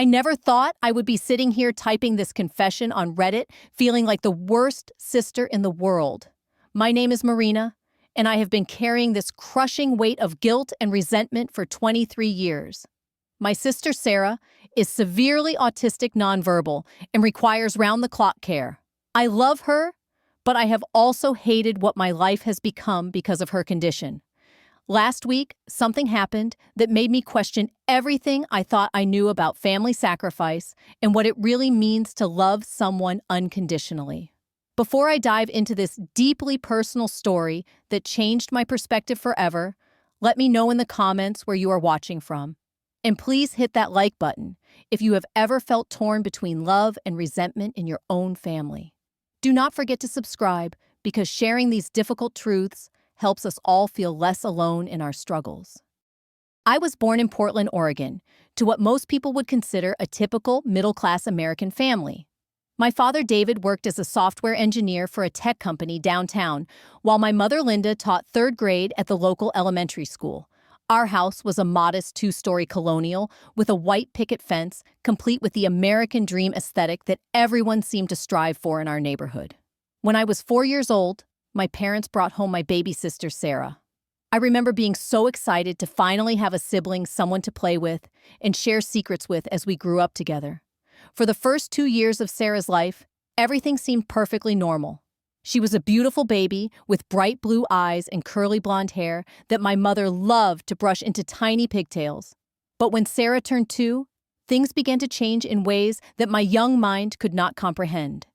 I never thought I would be sitting here typing this confession on Reddit, feeling like the worst sister in the world. My name is Marina, and I have been carrying this crushing weight of guilt and resentment for 23 years. My sister Sarah is severely autistic nonverbal and requires round-the-clock care. I love her, but I have also hated what my life has become because of her condition. Last week, something happened that made me question everything I thought I knew about family sacrifice and what it really means to love someone unconditionally. Before I dive into this deeply personal story that changed my perspective forever, let me know in the comments where you are watching from. And please hit that like button if you have ever felt torn between love and resentment in your own family. Do not forget to subscribe because sharing these difficult truths helps us all feel less alone in our struggles. I was born in Portland, Oregon, to what most people would consider a typical middle-class American family. My father, David, worked as a software engineer for a tech company downtown, while my mother, Linda, taught third grade at the local elementary school. Our house was a modest two-story colonial with a white picket fence, complete with the American dream aesthetic that everyone seemed to strive for in our neighborhood. When I was 4 years old, my parents brought home my baby sister, Sarah. I remember being so excited to finally have a sibling, someone to play with and share secrets with as we grew up together. For the first 2 years of Sarah's life, everything seemed perfectly normal. She was a beautiful baby with bright blue eyes and curly blonde hair that my mother loved to brush into tiny pigtails. But when Sarah turned 2, things began to change in ways that my young mind could not comprehend.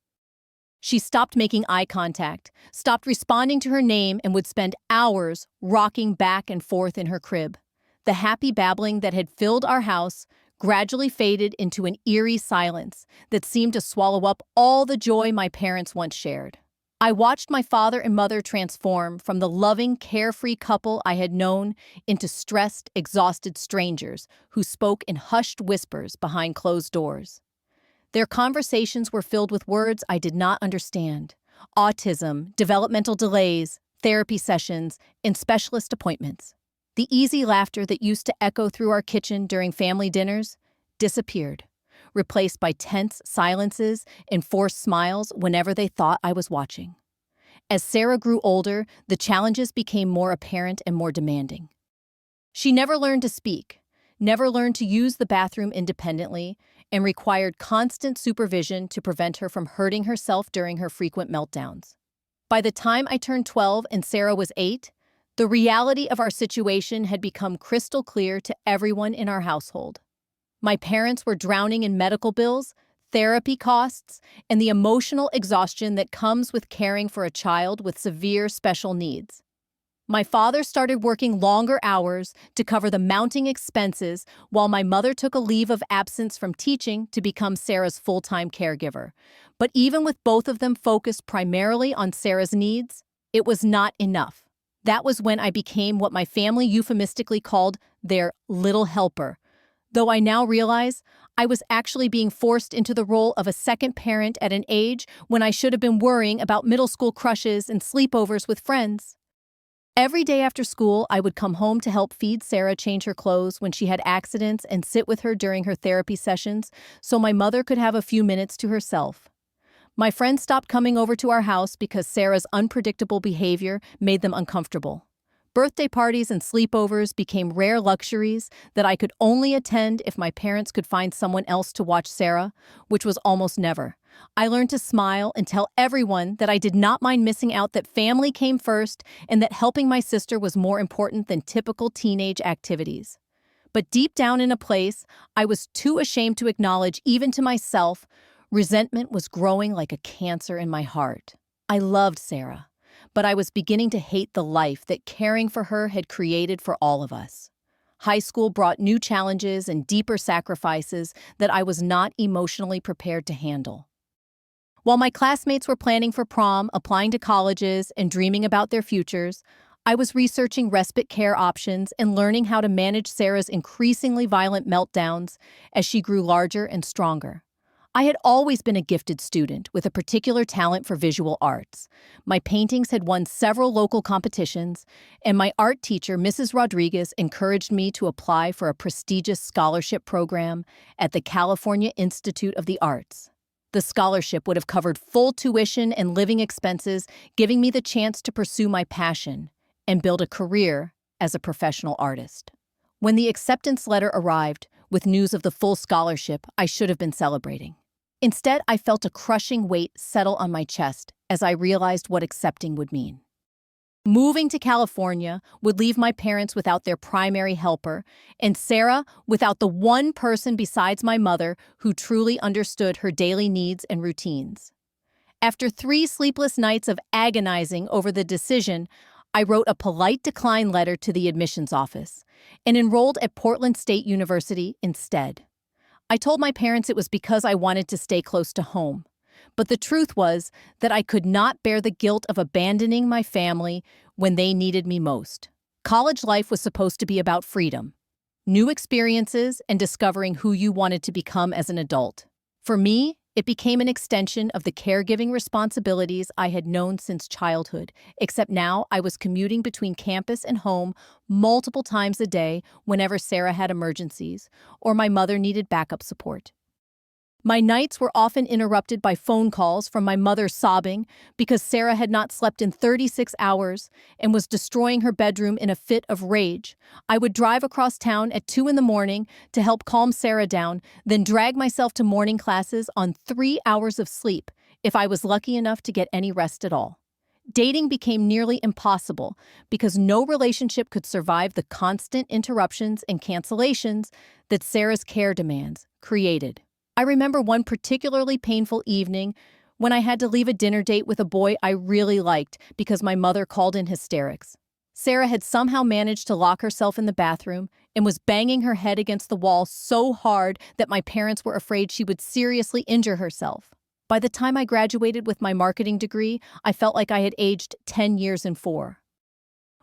She stopped making eye contact, stopped responding to her name, and would spend hours rocking back and forth in her crib. The happy babbling that had filled our house gradually faded into an eerie silence that seemed to swallow up all the joy my parents once shared. I watched my father and mother transform from the loving, carefree couple I had known into stressed, exhausted strangers who spoke in hushed whispers behind closed doors. Their conversations were filled with words I did not understand: autism, developmental delays, therapy sessions, and specialist appointments. The easy laughter that used to echo through our kitchen during family dinners disappeared, replaced by tense silences and forced smiles whenever they thought I was watching. As Sarah grew older, the challenges became more apparent and more demanding. She never learned to speak, never learned to use the bathroom independently, and required constant supervision to prevent her from hurting herself during her frequent meltdowns. By the time I turned 12 and Sarah was 8, the reality of our situation had become crystal clear to everyone in our household. My parents were drowning in medical bills, therapy costs, and the emotional exhaustion that comes with caring for a child with severe special needs. My father started working longer hours to cover the mounting expenses, while my mother took a leave of absence from teaching to become Sarah's full-time caregiver. But even with both of them focused primarily on Sarah's needs, it was not enough. That was when I became what my family euphemistically called their little helper. Though I now realize I was actually being forced into the role of a second parent at an age when I should have been worrying about middle school crushes and sleepovers with friends. Every day after school, I would come home to help feed Sarah, change her clothes when she had accidents, and sit with her during her therapy sessions so my mother could have a few minutes to herself. My friends stopped coming over to our house because Sarah's unpredictable behavior made them uncomfortable. Birthday parties and sleepovers became rare luxuries that I could only attend if my parents could find someone else to watch Sarah, which was almost never. I learned to smile and tell everyone that I did not mind missing out, that family came first, and that helping my sister was more important than typical teenage activities. But deep down in a place I was too ashamed to acknowledge, even to myself, resentment was growing like a cancer in my heart. I loved Sarah, but I was beginning to hate the life that caring for her had created for all of us. High school brought new challenges and deeper sacrifices that I was not emotionally prepared to handle. While my classmates were planning for prom, applying to colleges, and dreaming about their futures, I was researching respite care options and learning how to manage Sarah's increasingly violent meltdowns as she grew larger and stronger. I had always been a gifted student with a particular talent for visual arts. My paintings had won several local competitions, and my art teacher, Mrs. Rodriguez, encouraged me to apply for a prestigious scholarship program at the California Institute of the Arts. The scholarship would have covered full tuition and living expenses, giving me the chance to pursue my passion and build a career as a professional artist. When the acceptance letter arrived with news of the full scholarship, I should have been celebrating. Instead, I felt a crushing weight settle on my chest as I realized what accepting would mean. Moving to California would leave my parents without their primary helper, and Sarah without the one person besides my mother who truly understood her daily needs and routines. After 3 sleepless nights of agonizing over the decision, I wrote a polite decline letter to the admissions office and enrolled at Portland State University instead. I told my parents it was because I wanted to stay close to home, but the truth was that I could not bear the guilt of abandoning my family when they needed me most. College life was supposed to be about freedom, new experiences, and discovering who you wanted to become as an adult. For me, it became an extension of the caregiving responsibilities I had known since childhood, except now I was commuting between campus and home multiple times a day whenever Sarah had emergencies or my mother needed backup support. My nights were often interrupted by phone calls from my mother sobbing because Sarah had not slept in 36 hours and was destroying her bedroom in a fit of rage. I would drive across town at 2 a.m. to help calm Sarah down, then drag myself to morning classes on 3 hours of sleep if I was lucky enough to get any rest at all. Dating became nearly impossible because no relationship could survive the constant interruptions and cancellations that Sarah's care demands created. I remember one particularly painful evening when I had to leave a dinner date with a boy I really liked because my mother called in hysterics. Sarah had somehow managed to lock herself in the bathroom and was banging her head against the wall so hard that my parents were afraid she would seriously injure herself. By the time I graduated with my marketing degree, I felt like I had aged 10 years and 4.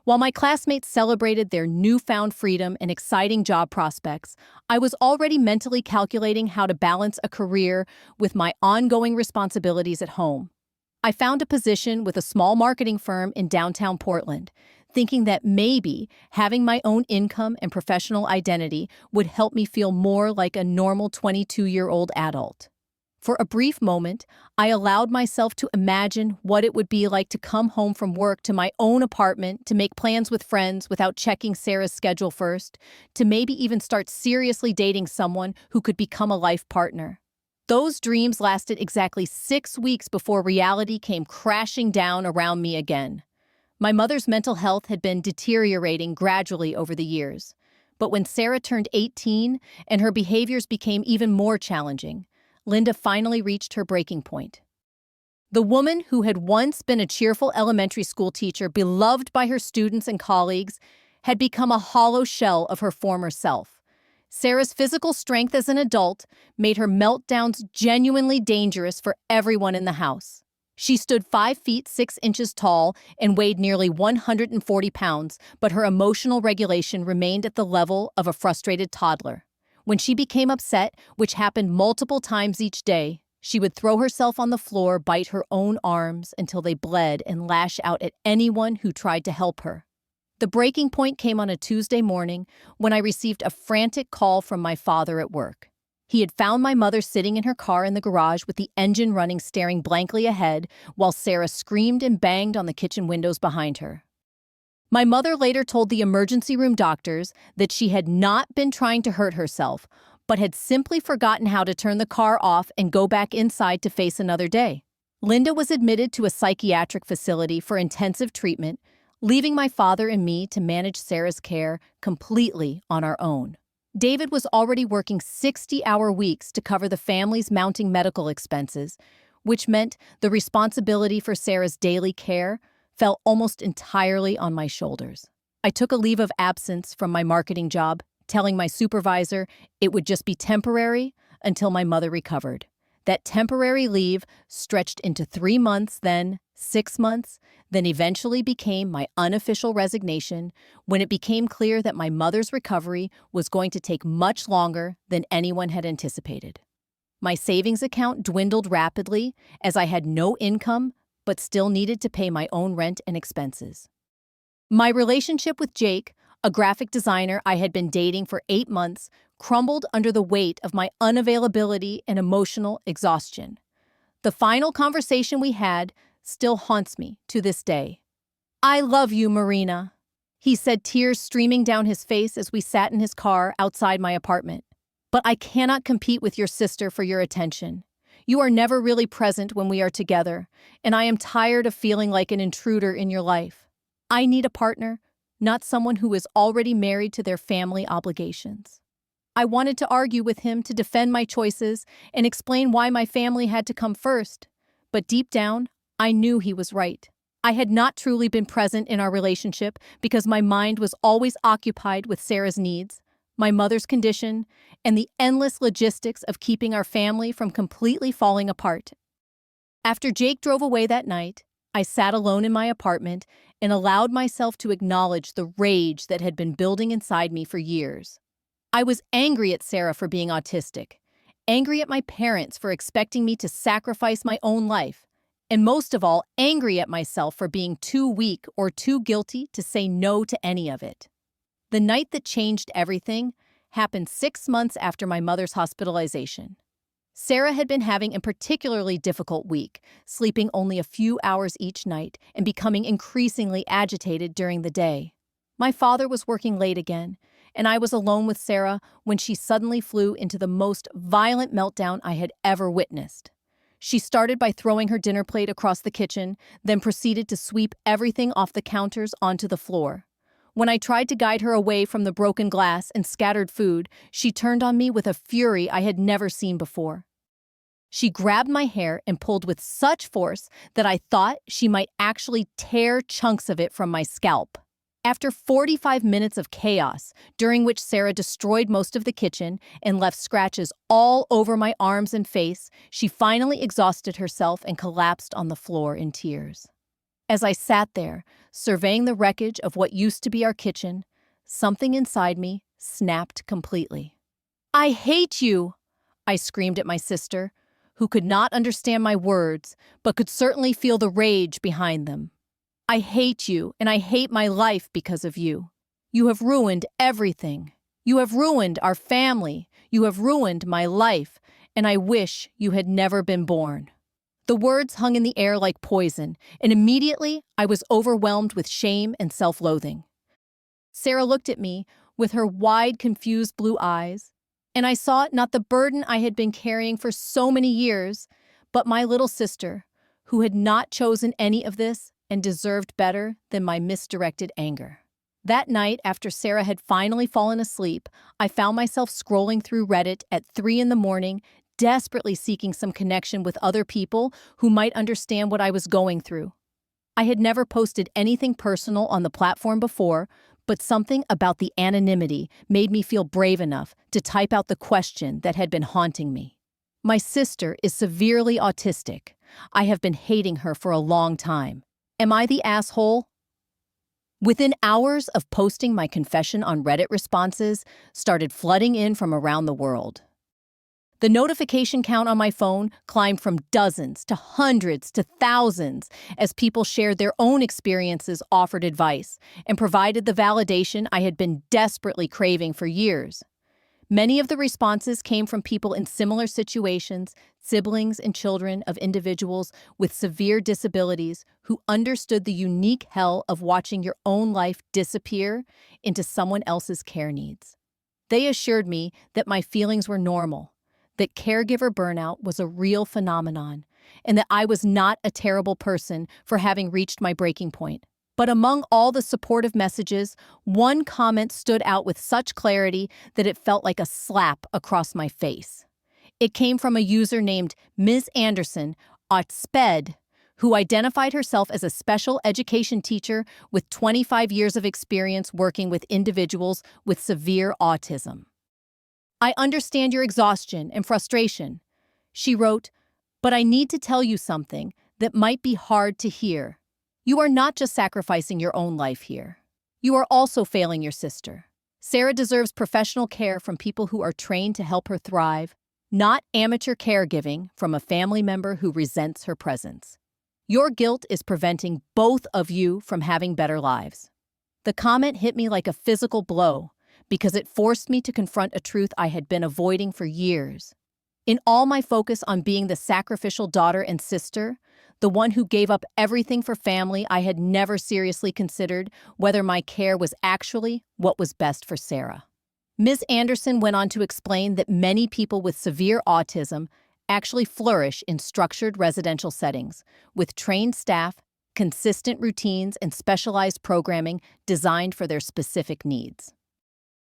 While my classmates celebrated their newfound freedom and exciting job prospects, I was already mentally calculating how to balance a career with my ongoing responsibilities at home. I found a position with a small marketing firm in downtown Portland, thinking that maybe having my own income and professional identity would help me feel more like a normal 22-year-old adult. For a brief moment, I allowed myself to imagine what it would be like to come home from work to my own apartment, to make plans with friends without checking Sarah's schedule first, to maybe even start seriously dating someone who could become a life partner. Those dreams lasted exactly 6 weeks before reality came crashing down around me again. My mother's mental health had been deteriorating gradually over the years, but when Sarah turned 18 and her behaviors became even more challenging, Linda finally reached her breaking point. The woman who had once been a cheerful elementary school teacher, beloved by her students and colleagues, had become a hollow shell of her former self. Sarah's physical strength as an adult made her meltdowns genuinely dangerous for everyone in the house. She stood 5 feet 6 inches tall and weighed nearly 140 pounds, but her emotional regulation remained at the level of a frustrated toddler. When she became upset, which happened multiple times each day, she would throw herself on the floor, bite her own arms until they bled, and lash out at anyone who tried to help her. The breaking point came on a Tuesday morning when I received a frantic call from my father at work. He had found my mother sitting in her car in the garage with the engine running, staring blankly ahead, while Sarah screamed and banged on the kitchen windows behind her. My mother later told the emergency room doctors that she had not been trying to hurt herself, but had simply forgotten how to turn the car off and go back inside to face another day. Linda was admitted to a psychiatric facility for intensive treatment, leaving my father and me to manage Sarah's care completely on our own. David was already working 60-hour weeks to cover the family's mounting medical expenses, which meant the responsibility for Sarah's daily care fell almost entirely on my shoulders. I took a leave of absence from my marketing job, telling my supervisor it would just be temporary until my mother recovered. That temporary leave stretched into 3 months, then 6 months, then eventually became my unofficial resignation when it became clear that my mother's recovery was going to take much longer than anyone had anticipated. My savings account dwindled rapidly as I had no income but still needed to pay my own rent and expenses. My relationship with Jake, a graphic designer I had been dating for 8 months, crumbled under the weight of my unavailability and emotional exhaustion. The final conversation we had still haunts me to this day. "I love you, Marina," he said, tears streaming down his face as we sat in his car outside my apartment. "But I cannot compete with your sister for your attention. You are never really present when we are together, and I am tired of feeling like an intruder in your life. I need a partner, not someone who is already married to their family obligations." I wanted to argue with him to defend my choices and explain why my family had to come first, but deep down, I knew he was right. I had not truly been present in our relationship because my mind was always occupied with Sarah's needs, my mother's condition, and the endless logistics of keeping our family from completely falling apart. After Jake drove away that night, I sat alone in my apartment and allowed myself to acknowledge the rage that had been building inside me for years. I was angry at Sarah for being autistic, angry at my parents for expecting me to sacrifice my own life, and most of all, angry at myself for being too weak or too guilty to say no to any of it. The night that changed everything happened 6 months after my mother's hospitalization. Sarah had been having a particularly difficult week, sleeping only a few hours each night and becoming increasingly agitated during the day. My father was working late again, and I was alone with Sarah when she suddenly flew into the most violent meltdown I had ever witnessed. She started by throwing her dinner plate across the kitchen, then proceeded to sweep everything off the counters onto the floor. When I tried to guide her away from the broken glass and scattered food, she turned on me with a fury I had never seen before. She grabbed my hair and pulled with such force that I thought she might actually tear chunks of it from my scalp. After 45 minutes of chaos, during which Sarah destroyed most of the kitchen and left scratches all over my arms and face, she finally exhausted herself and collapsed on the floor in tears. As I sat there, surveying the wreckage of what used to be our kitchen, something inside me snapped completely. "I hate you!" I screamed at my sister, who could not understand my words, but could certainly feel the rage behind them. "I hate you, and I hate my life because of you. You have ruined everything. You have ruined our family. You have ruined my life, and I wish you had never been born." The words hung in the air like poison, and immediately I was overwhelmed with shame and self-loathing. Sarah looked at me with her wide, confused blue eyes, and I saw not the burden I had been carrying for so many years, but my little sister, who had not chosen any of this and deserved better than my misdirected anger. That night, after Sarah had finally fallen asleep, I found myself scrolling through Reddit at 3 a.m, desperately seeking some connection with other people who might understand what I was going through. I had never posted anything personal on the platform before, but something about the anonymity made me feel brave enough to type out the question that had been haunting me. "My sister is severely autistic. I have been hating her for a long time. Am I the asshole?" Within hours of posting my confession on Reddit, responses started flooding in from around the world. The notification count on my phone climbed from dozens to hundreds to thousands as people shared their own experiences, offered advice, and provided the validation I had been desperately craving for years. Many of the responses came from people in similar situations, siblings and children of individuals with severe disabilities who understood the unique hell of watching your own life disappear into someone else's care needs. They assured me that my feelings were normal, that caregiver burnout was a real phenomenon, and that I was not a terrible person for having reached my breaking point. But among all the supportive messages, one comment stood out with such clarity that it felt like a slap across my face. It came from a user named Ms. Anderson, Autistic, who identified herself as a special education teacher with 25 years of experience working with individuals with severe autism. "I understand your exhaustion and frustration," she wrote, "but I need to tell you something that might be hard to hear. You are not just sacrificing your own life here. You are also failing your sister. Sarah deserves professional care from people who are trained to help her thrive, not amateur caregiving from a family member who resents her presence. Your guilt is preventing both of you from having better lives. The comment hit me like a physical blow because it forced me to confront a truth I had been avoiding for years. In all my focus on being the sacrificial daughter and sister, the one who gave up everything for family, I had never seriously considered whether my care was actually what was best for Sarah. Ms. Anderson went on to explain that many people with severe autism actually flourish in structured residential settings, with trained staff, consistent routines, and specialized programming designed for their specific needs.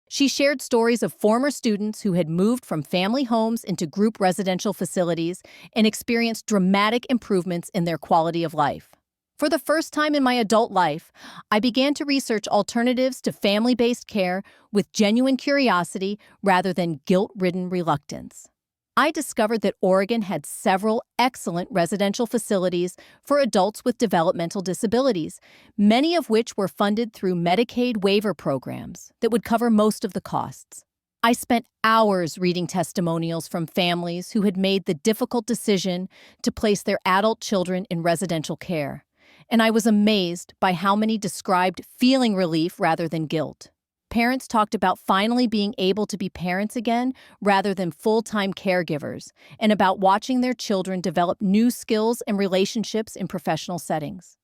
She shared stories of former students who had moved from family homes into group residential facilities and experienced dramatic improvements in their quality of life. For the first time in my adult life, I began to research alternatives to family-based care with genuine curiosity rather than guilt-ridden reluctance. I discovered that Oregon had several excellent residential facilities for adults with developmental disabilities, many of which were funded through Medicaid waiver programs that would cover most of the costs. I spent hours reading testimonials from families who had made the difficult decision to place their adult children in residential care, and I was amazed by how many described feeling relief rather than guilt. Parents talked about finally being able to be parents again rather than full-time caregivers, and about watching their children develop new skills and relationships in professional settings.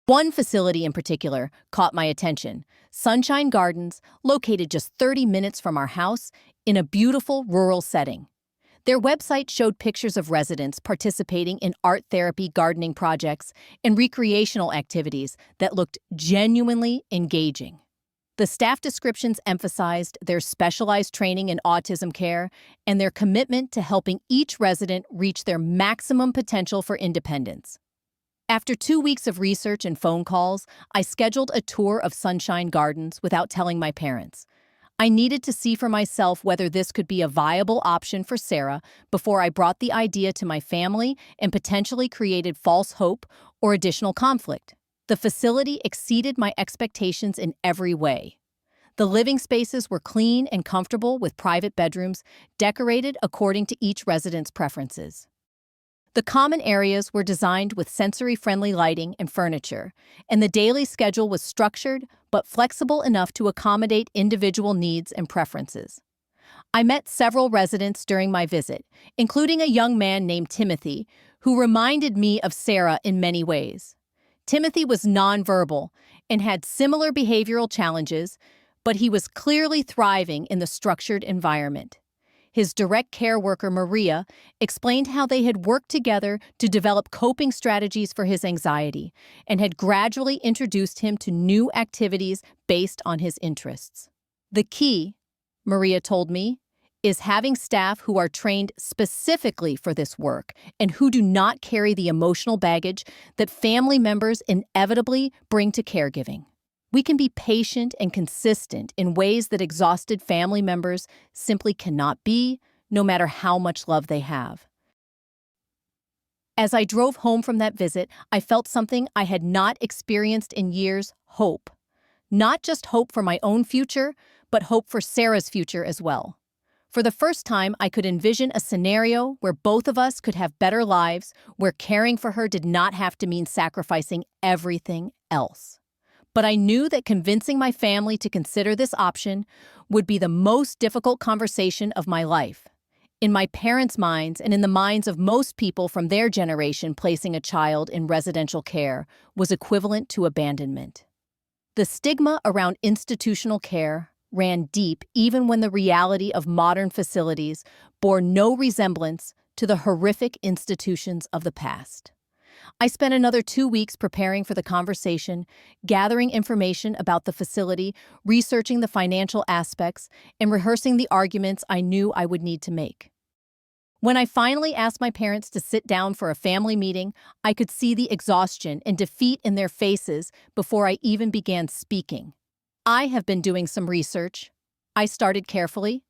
One facility in particular caught my attention: Sunshine Gardens, located just 30 minutes from our house in a beautiful rural setting. Their website showed pictures of residents participating in art therapy, gardening projects, and recreational activities that looked genuinely engaging. The staff descriptions emphasized their specialized training in autism care and their commitment to helping each resident reach their maximum potential for independence. After 2 weeks of research and phone calls, I scheduled a tour of Sunshine Gardens without telling my parents. I needed to see for myself whether this could be a viable option for Sarah before I brought the idea to my family and potentially created false hope or additional conflict. The facility exceeded my expectations in every way. The living spaces were clean and comfortable, with private bedrooms decorated according to each resident's preferences. The common areas were designed with sensory-friendly lighting and furniture, and the daily schedule was structured but flexible enough to accommodate individual needs and preferences. I met several residents during my visit, including a young man named Timothy, who reminded me of Sarah in many ways. Timothy was nonverbal and had similar behavioral challenges, but he was clearly thriving in the structured environment. His direct care worker, Maria, explained how they had worked together to develop coping strategies for his anxiety and had gradually introduced him to new activities based on his interests. The key, Maria told me, is having staff who are trained specifically for this work and who do not carry the emotional baggage that family members inevitably bring to caregiving. We can be patient and consistent in ways that exhausted family members simply cannot be, no matter how much love they have. As I drove home from that visit, I felt something I had not experienced in years: hope. Not just hope for my own future, but hope for Sarah's future as well. For the first time, I could envision a scenario where both of us could have better lives, where caring for her did not have to mean sacrificing everything else. But I knew that convincing my family to consider this option would be the most difficult conversation of my life. In my parents' minds and in the minds of most people from their generation, placing a child in residential care was equivalent to abandonment. The stigma around institutional care ran deep, even when the reality of modern facilities bore no resemblance to the horrific institutions of the past. I spent another 2 weeks preparing for the conversation, gathering information about the facility, researching the financial aspects, and rehearsing the arguments I knew I would need to make. When I finally asked my parents to sit down for a family meeting, I could see the exhaustion and defeat in their faces before I even began speaking. I have been doing some research. I started carefully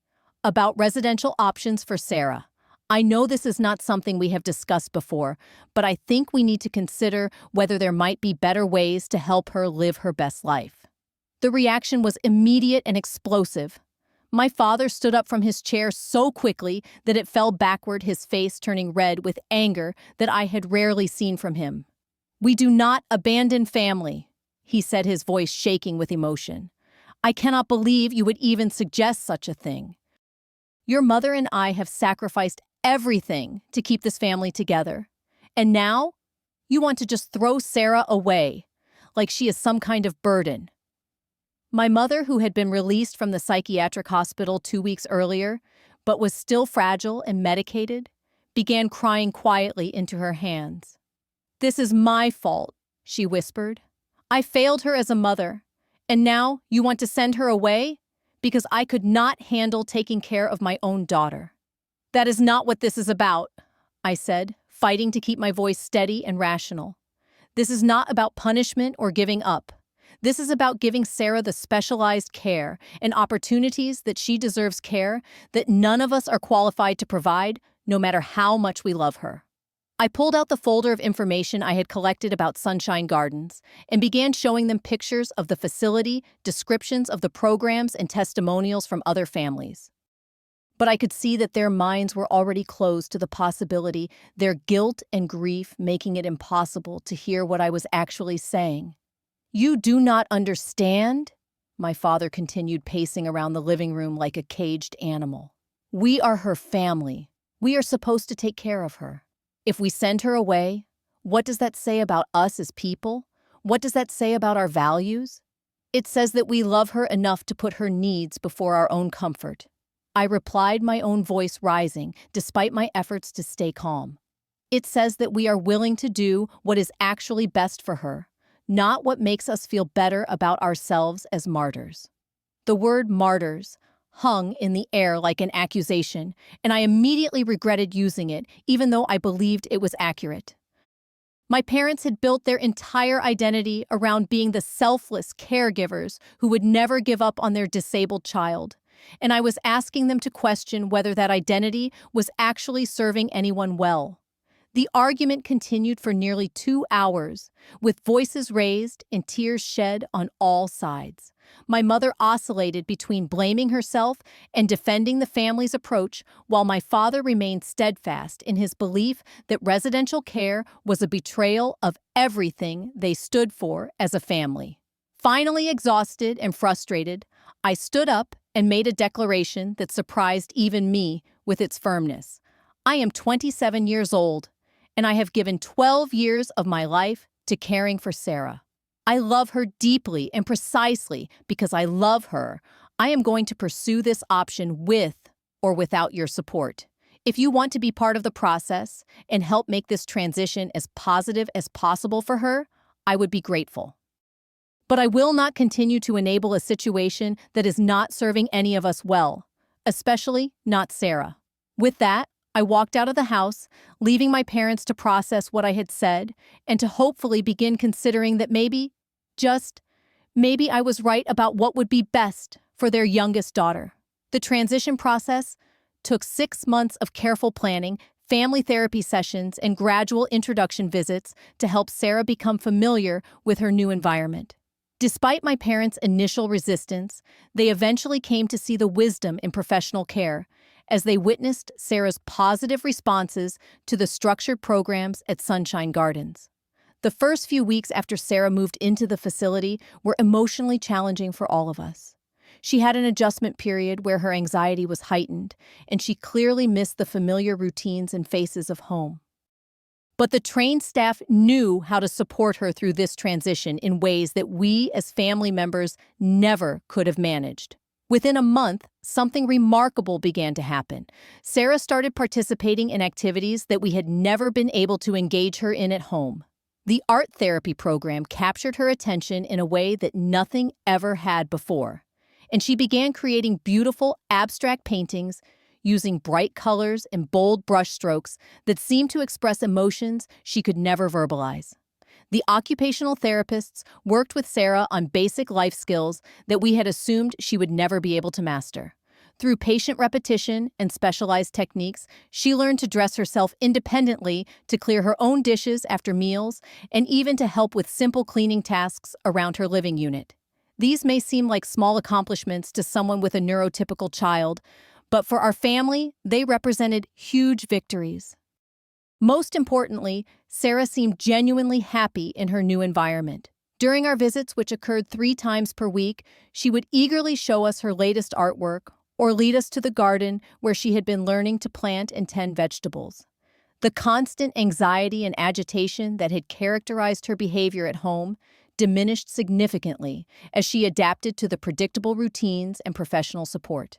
about residential options for Sarah. I know this is not something we have discussed before, but I think we need to consider whether there might be better ways to help her live her best life. The reaction was immediate and explosive. My father stood up from his chair so quickly that it fell backward, his face turning red with anger that I had rarely seen from him. "We do not abandon family," he said, his voice shaking with emotion. "I cannot believe you would even suggest such a thing. Your mother and I have sacrificed everything to keep this family together. And now, you want to just throw Sarah away, like she is some kind of burden." My mother, who had been released from the psychiatric hospital 2 weeks earlier, but was still fragile and medicated, began crying quietly into her hands. "This is my fault," she whispered. "I failed her as a mother, and now you want to send her away because I could not handle taking care of my own daughter." "That is not what this is about," I said, fighting to keep my voice steady and rational. "This is not about punishment or giving up. This is about giving Sarah the specialized care and opportunities that she deserves, care that none of us are qualified to provide, no matter how much we love her." I pulled out the folder of information I had collected about Sunshine Gardens and began showing them pictures of the facility, descriptions of the programs, and testimonials from other families. But I could see that their minds were already closed to the possibility, their guilt and grief making it impossible to hear what I was actually saying. "You do not understand," my father continued, pacing around the living room like a caged animal. "We are her family. We are supposed to take care of her. If we send her away, what does that say about us as people? What does that say about our values? It says that we love her enough to put her needs before our own comfort." I replied, my own voice rising, despite my efforts to stay calm. "It says that we are willing to do what is actually best for her, not what makes us feel better about ourselves as martyrs." The word martyrs hung in the air like an accusation, and I immediately regretted using it, even though I believed it was accurate. My parents had built their entire identity around being the selfless caregivers who would never give up on their disabled child, and I was asking them to question whether that identity was actually serving anyone well. The argument continued for nearly 2 hours, with voices raised and tears shed on all sides. My mother oscillated between blaming herself and defending the family's approach, while my father remained steadfast in his belief that residential care was a betrayal of everything they stood for as a family. Finally exhausted and frustrated, I stood up and made a declaration that surprised even me with its firmness. "I am 27 years old, and I have given 12 years of my life to caring for Sarah. I love her deeply, and precisely because I love her, I am going to pursue this option with or without your support. If you want to be part of the process and help make this transition as positive as possible for her, I would be grateful. But I will not continue to enable a situation that is not serving any of us well, especially not Sarah." With that, I walked out of the house, leaving my parents to process what I had said and to hopefully begin considering that maybe, just maybe, I was right about what would be best for their youngest daughter. The transition process took 6 months of careful planning, family therapy sessions, and gradual introduction visits to help Sarah become familiar with her new environment. Despite my parents' initial resistance, they eventually came to see the wisdom in professional care as they witnessed Sarah's positive responses to the structured programs at Sunshine Gardens. The first few weeks after Sarah moved into the facility were emotionally challenging for all of us. She had an adjustment period where her anxiety was heightened, and she clearly missed the familiar routines and faces of home. But the trained staff knew how to support her through this transition in ways that we as family members never could have managed. Within a month, something remarkable began to happen. Sarah started participating in activities that we had never been able to engage her in at home. The art therapy program captured her attention in a way that nothing ever had before, and she began creating beautiful, abstract paintings using bright colors and bold brushstrokes that seemed to express emotions she could never verbalize. The occupational therapists worked with Sarah on basic life skills that we had assumed she would never be able to master. Through patient repetition and specialized techniques, she learned to dress herself independently, to clear her own dishes after meals, and even to help with simple cleaning tasks around her living unit. These may seem like small accomplishments to someone with a neurotypical child, but for our family, they represented huge victories. Most importantly, Sarah seemed genuinely happy in her new environment. During our visits, which occurred 3 times per week, she would eagerly show us her latest artwork or lead us to the garden where she had been learning to plant and tend vegetables. The constant anxiety and agitation that had characterized her behavior at home diminished significantly as she adapted to the predictable routines and professional support.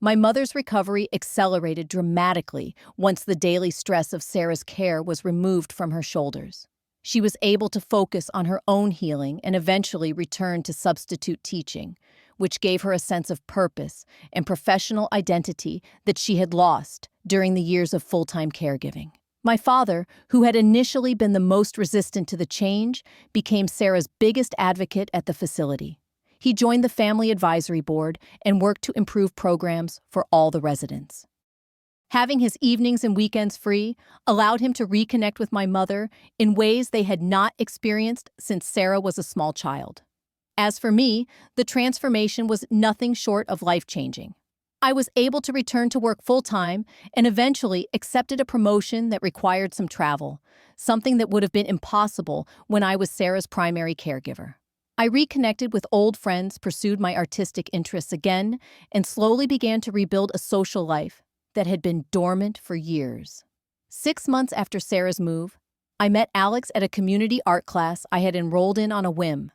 My mother's recovery accelerated dramatically once the daily stress of Sarah's care was removed from her shoulders. She was able to focus on her own healing and eventually return to substitute teaching, which gave her a sense of purpose and professional identity that she had lost during the years of full-time caregiving. My father, who had initially been the most resistant to the change, became Sarah's biggest advocate at the facility. He joined the family advisory board and worked to improve programs for all the residents. Having his evenings and weekends free allowed him to reconnect with my mother in ways they had not experienced since Sarah was a small child. As for me, the transformation was nothing short of life-changing. I was able to return to work full-time and eventually accepted a promotion that required some travel, something that would have been impossible when I was Sarah's primary caregiver. I reconnected with old friends, pursued my artistic interests again, and slowly began to rebuild a social life that had been dormant for years. 6 months after Sarah's move, I met Alex at a community art class I had enrolled in on a whim.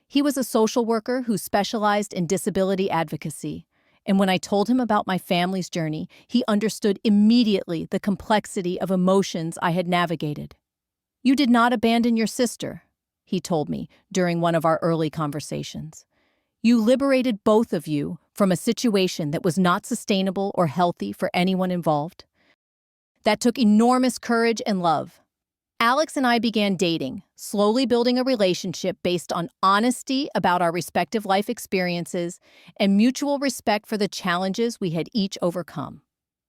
He was a social worker who specialized in disability advocacy, and when I told him about my family's journey, he understood immediately the complexity of emotions I had navigated. "You did not abandon your sister," he told me during one of our early conversations. "You liberated both of you from a situation that was not sustainable or healthy for anyone involved. That took enormous courage and love." Alex and I began dating, slowly building a relationship based on honesty about our respective life experiences and mutual respect for the challenges we had each overcome.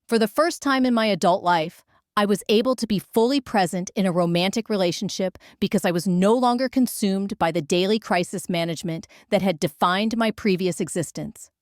For the first time in my adult life, I was able to be fully present in a romantic relationship because I was no longer consumed by the daily crisis management that had defined my previous existence.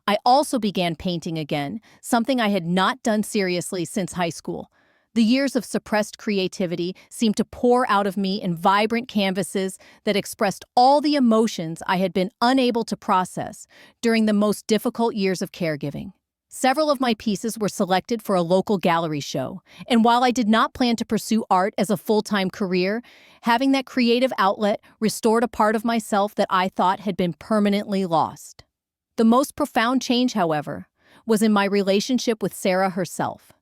I also began painting again, something I had not done seriously since high school. The years of suppressed creativity seemed to pour out of me in vibrant canvases that expressed all the emotions I had been unable to process during the most difficult years of caregiving. Several of my pieces were selected for a local gallery show, and while I did not plan to pursue art as a full-time career, having that creative outlet restored a part of myself that I thought had been permanently lost. The most profound change, however, was in my relationship with Sarah herself.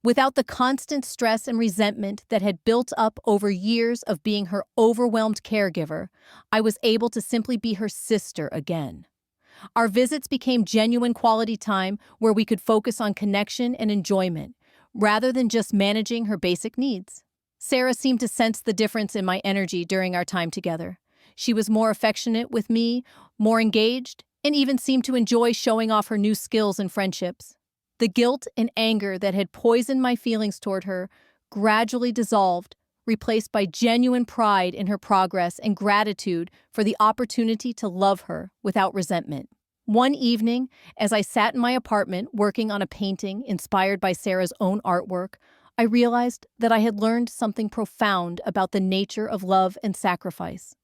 Without the constant stress and resentment that had built up over years of being her overwhelmed caregiver, I was able to simply be her sister again. Our visits became genuine quality time where we could focus on connection and enjoyment, rather than just managing her basic needs. Sarah seemed to sense the difference in my energy during our time together. She was more affectionate with me, more engaged, and even seemed to enjoy showing off her new skills and friendships. The guilt and anger that had poisoned my feelings toward her gradually dissolved, replaced by genuine pride in her progress and gratitude for the opportunity to love her without resentment. One evening, as I sat in my apartment working on a painting inspired by Sarah's own artwork, I realized that I had learned something profound about the nature of love and sacrifice.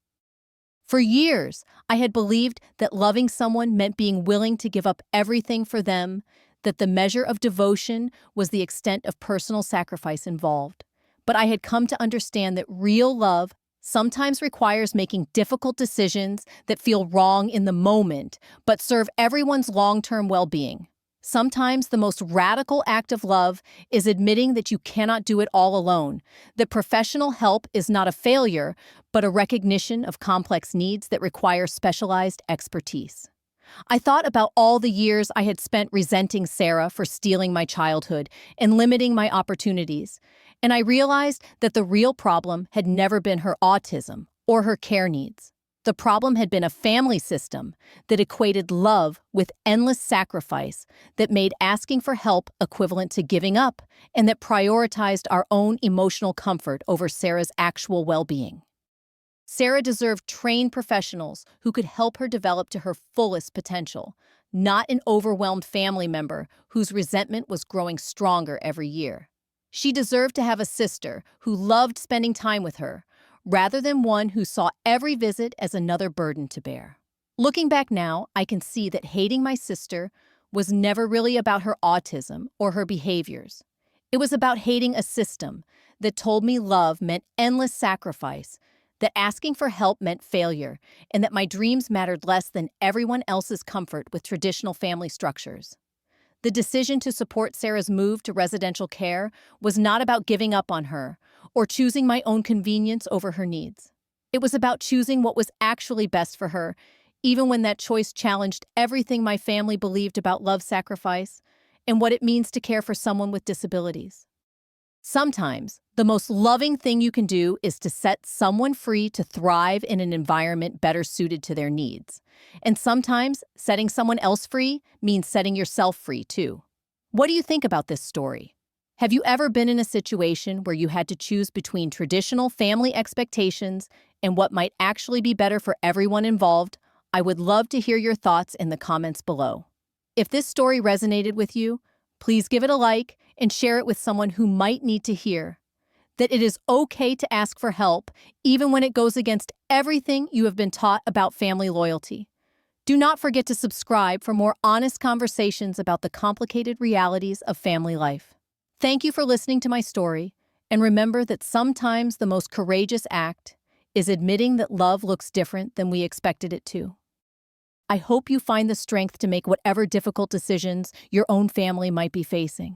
For years, I had believed that loving someone meant being willing to give up everything for them, that the measure of devotion was the extent of personal sacrifice involved. But I had come to understand that real love sometimes requires making difficult decisions that feel wrong in the moment, but serve everyone's long-term well-being. Sometimes the most radical act of love is admitting that you cannot do it all alone, that professional help is not a failure, but a recognition of complex needs that require specialized expertise. I thought about all the years I had spent resenting Sarah for stealing my childhood and limiting my opportunities, and I realized that the real problem had never been her autism or her care needs. The problem had been a family system that equated love with endless sacrifice, that made asking for help equivalent to giving up, and that prioritized our own emotional comfort over Sarah's actual well-being. Sarah deserved trained professionals who could help her develop to her fullest potential, not an overwhelmed family member whose resentment was growing stronger every year. She deserved to have a sister who loved spending time with her, rather than one who saw every visit as another burden to bear. Looking back now, I can see that hating my sister was never really about her autism or her behaviors. It was about hating a system that told me love meant endless sacrifice, that asking for help meant failure, and that my dreams mattered less than everyone else's comfort with traditional family structures. The decision to support Sarah's move to residential care was not about giving up on her or choosing my own convenience over her needs. It was about choosing what was actually best for her, even when that choice challenged everything my family believed about love sacrifice and what it means to care for someone with disabilities. Sometimes, the most loving thing you can do is to set someone free to thrive in an environment better suited to their needs. And sometimes, setting someone else free means setting yourself free, too. What do you think about this story? Have you ever been in a situation where you had to choose between traditional family expectations and what might actually be better for everyone involved? I would love to hear your thoughts in the comments below. If this story resonated with you, please give it a like and share it with someone who might need to hear that it is okay to ask for help, even when it goes against everything you have been taught about family loyalty. Do not forget to subscribe for more honest conversations about the complicated realities of family life. Thank you for listening to my story, and remember that sometimes the most courageous act is admitting that love looks different than we expected it to. I hope you find the strength to make whatever difficult decisions your own family might be facing.